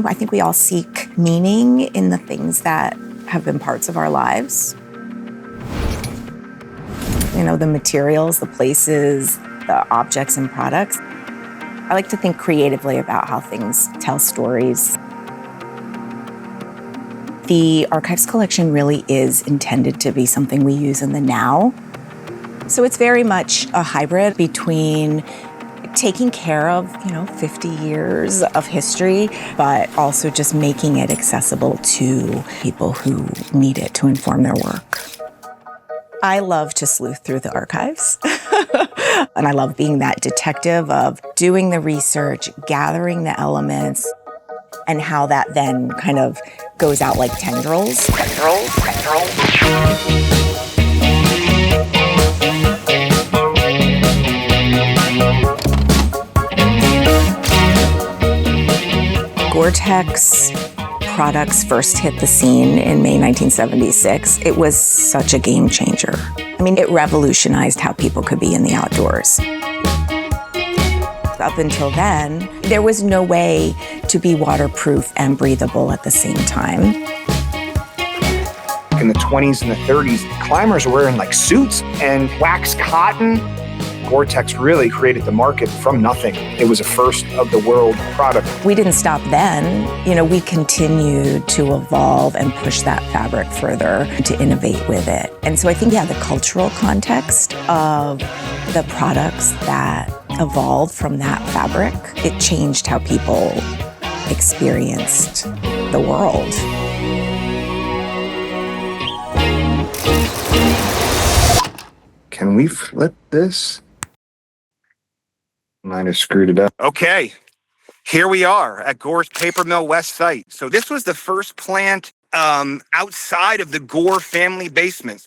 I think we all seek meaning in the things that have been parts of our lives. The materials, the places, the objects and products. I like to think creatively about how things tell stories. The Archives collection really is intended to be something we use in the now. So it's very much a hybrid between taking care of, 50 years of history, but also just making it accessible to people who need it to inform their work. I love to sleuth through the archives. And I love being that detective of doing the research, gathering the elements, and how that then kind of goes out like tendrils. Gore-Tex products first hit the scene in May 1976. It was such a game changer. It revolutionized how people could be in the outdoors. Up until then, there was no way to be waterproof and breathable at the same time. In the 20s and the 30s, climbers were wearing suits and wax cotton. Gore-Tex really created the market from nothing. It was a first of the world product. We didn't stop then. We continued to evolve and push that fabric further to innovate with it. And so I think, the cultural context of the products that evolved from that fabric, it changed how people experienced the world. Can we flip this? Might have screwed it up. Okay, here we are at Gore's Paper Mill West site. So this was the first plant outside of the Gore family basements.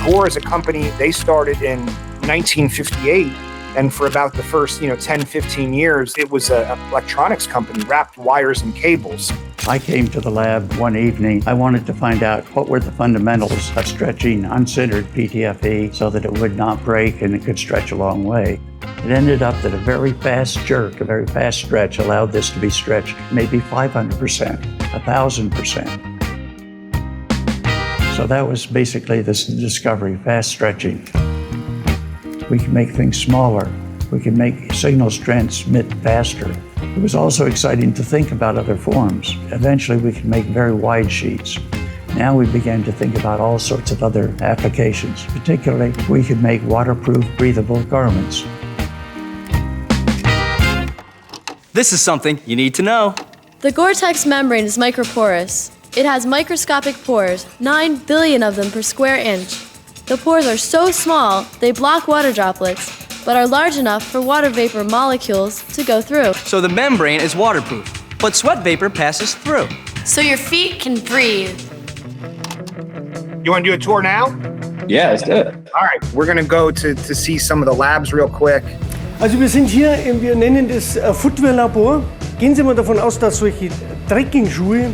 Gore as a company, they started in 1958. And for about the first, 10, 15 years, it was an electronics company, wrapped wires and cables. I came to the lab one evening. I wanted to find out what were the fundamentals of stretching unsintered PTFE so that it would not break and it could stretch a long way. It ended up that a very fast jerk, a very fast stretch allowed this to be stretched maybe 500%, 1,000%. So that was basically this discovery, fast stretching. We can make things smaller. We can make signals transmit faster. It was also exciting to think about other forms. Eventually, we could make very wide sheets. Now we began to think about all sorts of other applications. Particularly, we could make waterproof, breathable garments. This is something you need to know. The Gore-Tex membrane is microporous. It has microscopic pores, 9 billion of them per square inch. The pores are so small, they block water droplets, but are large enough for water vapor molecules to go through. So the membrane is waterproof, but sweat vapor passes through. So your feet can breathe. You want to do a tour now? Yeah, let's do it. All right, we're going to go to see some of the labs real quick. Also wir sind hier, wir nennen das Footwear-Labor. Gehen Sie mal davon aus, dass solche Trekking-Schuhe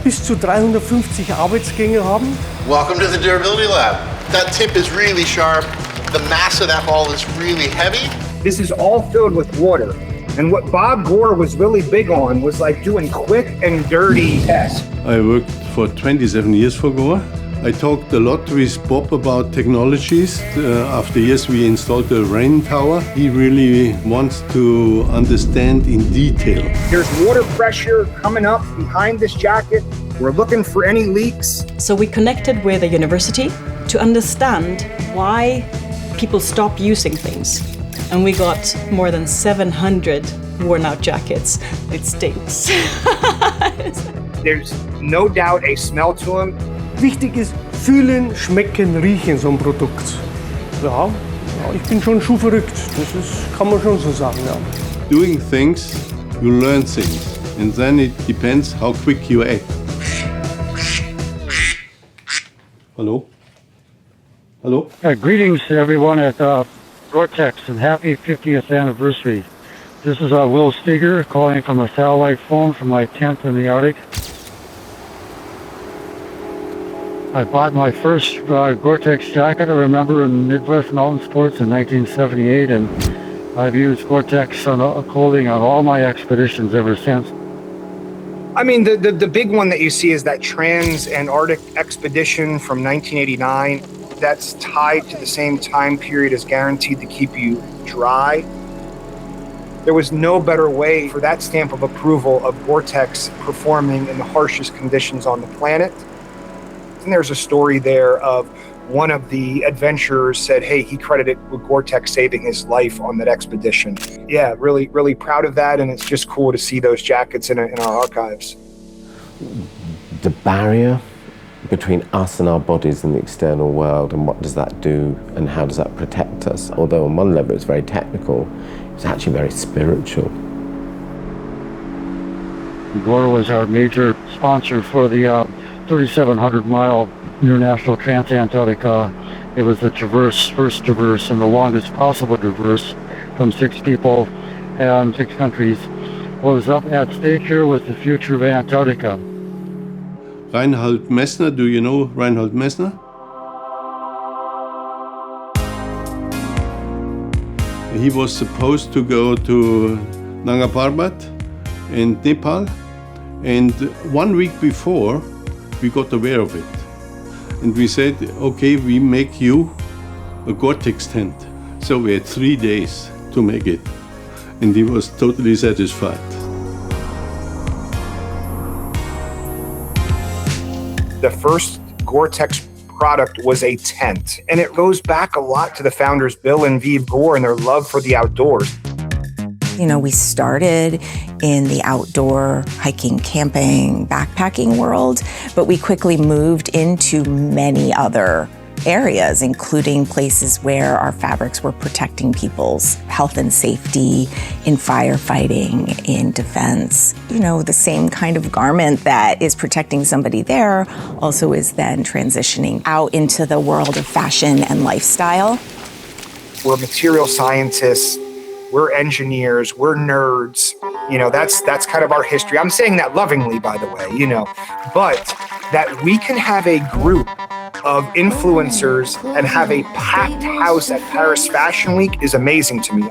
bis zu 350 Arbeitsgänge haben. Welcome to the Durability Lab. That tip is really sharp. The mass of that ball is really heavy. This is all filled with water. And what Bob Gore was really big on was doing quick and dirty tests. I worked for 27 years for Gore. I talked a lot with Bob about technologies. After years we installed the rain tower. He really wants to understand in detail. There's water pressure coming up behind this jacket. We're looking for any leaks. So we connected with a university to understand why people stop using things. And we got more than 700 worn out jackets. It stinks. There's no doubt a smell to them. Wichtig ist, fühlen, schmecken, riechen so ein Produkt. Ja, ich bin schon schuhverrückt. Kann man schon so sagen, ja. Doing things, you learn things. And then it depends how quick you act. Hello? Hello? Greetings to everyone at Gore-Tex and happy 50th anniversary. This is Will Steger calling from a satellite phone from my tent in the Arctic. I bought my first Gore-Tex jacket, I remember, in Midwest Mountain Sports in 1978, and I've used Gore-Tex clothing on all my expeditions ever since. I mean, the big one that you see is that Trans-Antarctic expedition from 1989. That's tied to the same time period as guaranteed to keep you dry. There was no better way for that stamp of approval of Gore-Tex performing in the harshest conditions on the planet. And there's a story there of one of the adventurers said, hey, he credited with Gore-Tex saving his life on that expedition. Yeah, really, really proud of that. And it's just cool to see those jackets in our archives. The barrier between us and our bodies and the external world, and what does that do and how does that protect us? Although on one level it's very technical, it's actually very spiritual. Gore was our major sponsor for the 3,700-mile International Trans-Antarctica. It was the first traverse and the longest possible traverse from 6 people and 6 countries. What was up at stake here was the future of Antarctica. Reinhold Messner, do you know Reinhold Messner? He was supposed to go to Nanga Parbat in Nepal, and 1 week before we got aware of it. And we said, okay, we make you a Gore-Tex tent. So we had 3 days to make it, and he was totally satisfied. The first Gore-Tex product was a tent, and it goes back a lot to the founders, Bill and Vive Gore, and their love for the outdoors. You know, we started in the outdoor hiking, camping, backpacking world, but we quickly moved into many other areas, including places where our fabrics were protecting people's health and safety, in firefighting, in defense. You know, the same kind of garment that is protecting somebody there also is then transitioning out into the world of fashion and lifestyle. We're material scientists, we're engineers, we're nerds. You know, that's kind of our history. I'm saying that lovingly, by the way, you know, but that we can have a group of influencers and have a packed house at Paris Fashion Week is amazing to me.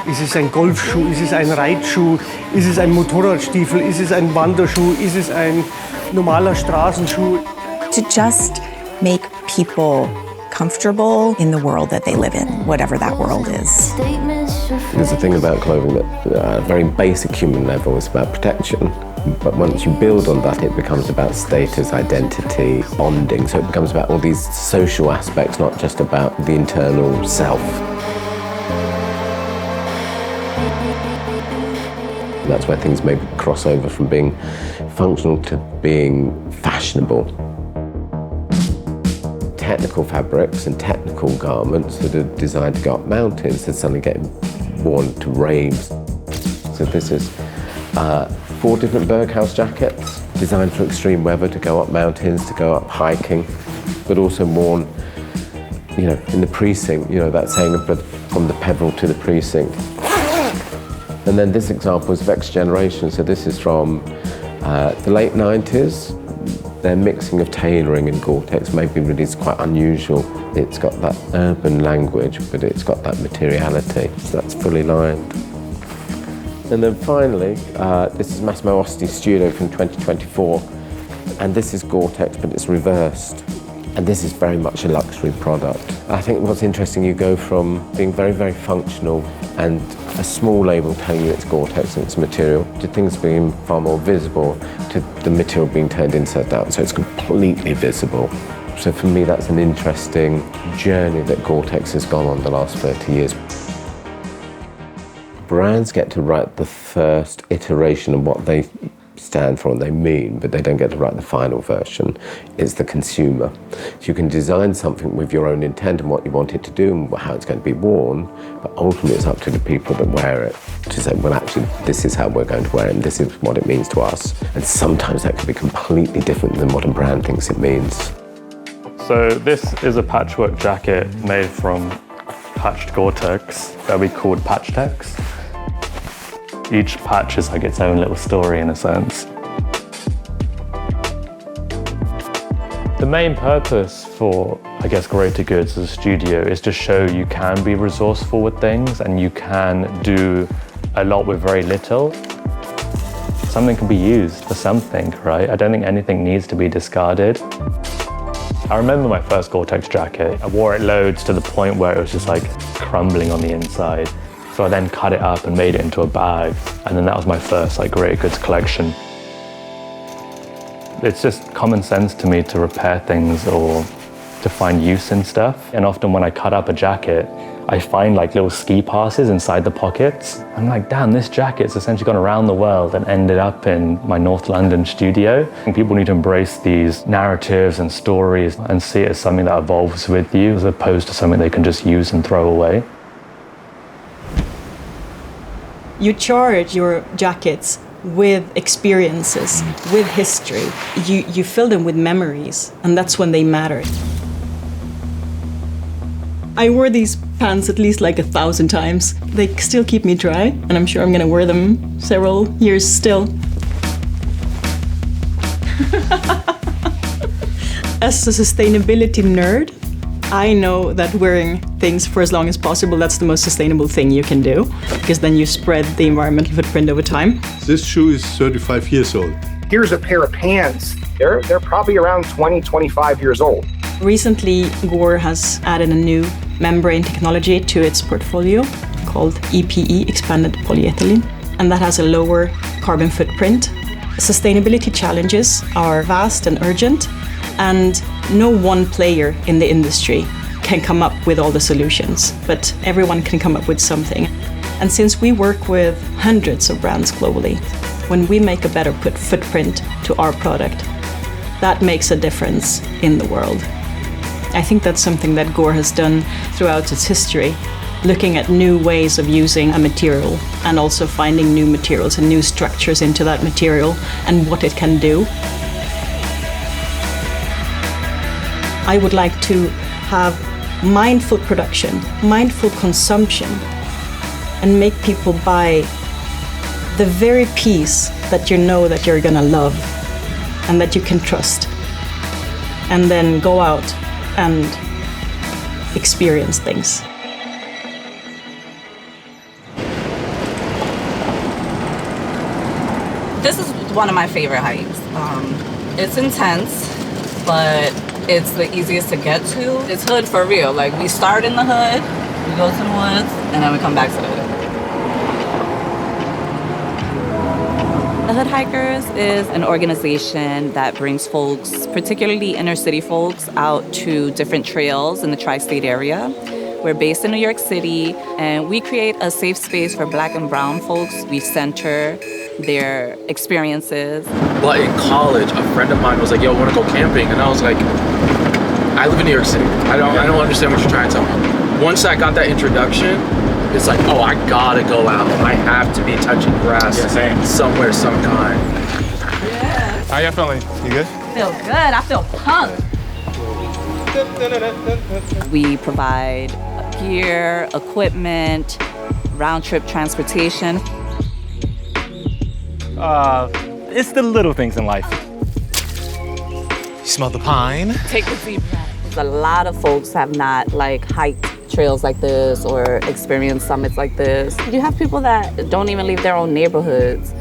Ist es ein Golfschuh? Ist es ein Reitschuh? Ist es ein Motorradstiefel? Ist es ein Wanderschuh? Ist es ein normaler Straßenschuh? To just make people comfortable in the world that they live in, whatever that world is. There's a thing about clothing that at a very basic human level is about protection. But once you build on that, it becomes about status, identity, bonding. So it becomes about all these social aspects, not just about the internal self. And that's where things maybe cross over from being functional to being fashionable. Technical fabrics and technical garments that are designed to go up mountains that suddenly get worn to raves. So this is 4 different Berghaus jackets designed for extreme weather, to go up mountains, to go up hiking, but also worn, you know, in the precinct, you know, that saying from the Peveril to the precinct. And then this example is Vex Generation. So this is from the late 90s. Their mixing of tailoring and Gore-Tex maybe really is quite unusual. It's got that urban language, but it's got that materiality. So that's fully lined. And then finally, this is Massimo Osti Studio from 2024. And this is Gore-Tex, but it's reversed. And this is very much a luxury product. I think what's interesting, you go from being very, very functional and a small label telling you it's Gore-Tex and it's material, to things being far more visible, to the material being turned inside out, so it's completely visible. So for me, that's an interesting journey that Gore-Tex has gone on the last 30 years. Brands get to write the first iteration of what they stand for and they mean, but they don't get to write the final version. It's the consumer. So you can design something with your own intent and what you want it to do and how it's going to be worn, but ultimately it's up to the people that wear it to say, well, actually, this is how we're going to wear it and this is what it means to us. And sometimes that can be completely different than what a brand thinks it means. So this is a patchwork jacket made from patched Gore-Tex that we called Patchtex. Each patch is like its own little story in a sense. The main purpose for, I guess, Greater Goods as a studio is to show you can be resourceful with things and you can do a lot with very little. Something can be used for something, right? I don't think anything needs to be discarded. I remember my first Gore-Tex jacket. I wore it loads to the point where it was just like crumbling on the inside. So I then cut it up and made it into a bag. And then that was my first like Greater Goods collection. It's just common sense to me to repair things or to find use in stuff. And often when I cut up a jacket, I find like little ski passes inside the pockets. I'm like, damn, this jacket's essentially gone around the world and ended up in my North London studio. And people need to embrace these narratives and stories and see it as something that evolves with you as opposed to something they can just use and throw away. You charge your jackets with experiences, with history. You fill them with memories, and that's when they matter. I wore these pants at least like 1,000 times. They still keep me dry, and I'm sure I'm gonna wear them several years still. As a sustainability nerd, I know that wearing things for as long as possible, that's the most sustainable thing you can do, because then you spread the environmental footprint over time. This shoe is 35 years old. Here's a pair of pants. They're probably around 20, 25 years old. Recently, Gore has added a new membrane technology to its portfolio called EPE, Expanded Polyethylene, and that has a lower carbon footprint. Sustainability challenges are vast and urgent, and no one player in the industry can come up with all the solutions, but everyone can come up with something. And since we work with hundreds of brands globally, when we make a better footprint to our product, that makes a difference in the world. I think that's something that Gore has done throughout its history, looking at new ways of using a material and also finding new materials and new structures into that material and what it can do. I would like to have mindful production, mindful consumption, and make people buy the very piece that you know that you're gonna love and that you can trust, and then go out and experience things. This is one of my favorite hikes. It's intense, but it's the easiest to get to. It's hood for real. Like, we start in the hood, we go to the woods, and then we come back to the hood. The Hood Hikers is an organization that brings folks, particularly inner city folks, out to different trails in the tri-state area. We're based in New York City, and we create a safe space for Black and brown folks. We center their experiences. But in college, a friend of mine was like, yo, wanna go camping? And I was like, I live in New York City. I don't understand what you're trying to tell me. Once I got that introduction, it's like, oh, I gotta go out. I have to be touching grass somewhere, some kind. Yeah. How y'all feeling? You good? Feel good. I feel pumped. We provide gear, equipment, round-trip transportation. It's the little things in life. You smell the pine? Take a deep breath. A lot of folks have not hiked trails like this or experienced summits like this. You have people that don't even leave their own neighborhoods.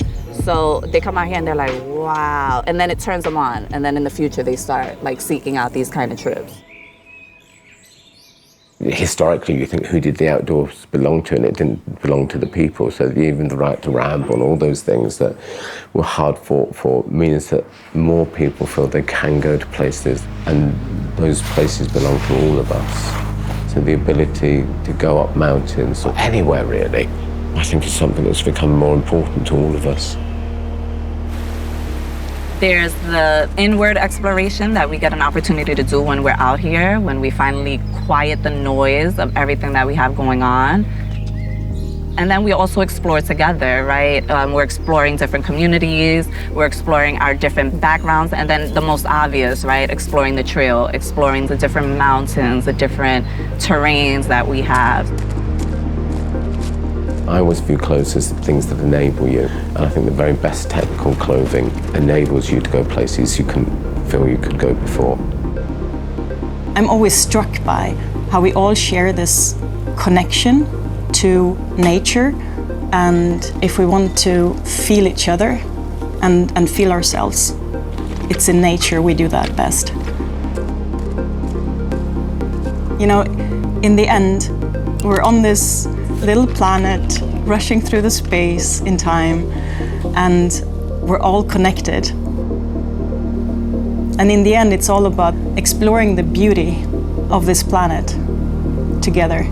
So they come out here and they're like, wow. And then it turns them on. And then in the future, they start seeking out these kind of trips. Historically, you think, who did the outdoors belong to? And it didn't belong to the people. So even the right to ramble and all those things that were hard fought for means that more people feel they can go to places, and those places belong to all of us. So the ability to go up mountains, or anywhere really, I think is something that's become more important to all of us. There's the inward exploration that we get an opportunity to do when we're out here, when we finally quiet the noise of everything that we have going on. And then we also explore together, right? We're exploring different communities, we're exploring our different backgrounds, and then the most obvious, right? Exploring the trail, exploring the different mountains, the different terrains that we have. I always view clothes as things that enable you, and I think the very best technical clothing enables you to go places you couldn't feel you could go before. I'm always struck by how we all share this connection to nature, and if we want to feel each other and feel ourselves, it's in nature we do that best. You know, in the end, we're on this little planet, rushing through the space in time, and we're all connected. And in the end, it's all about exploring the beauty of this planet together.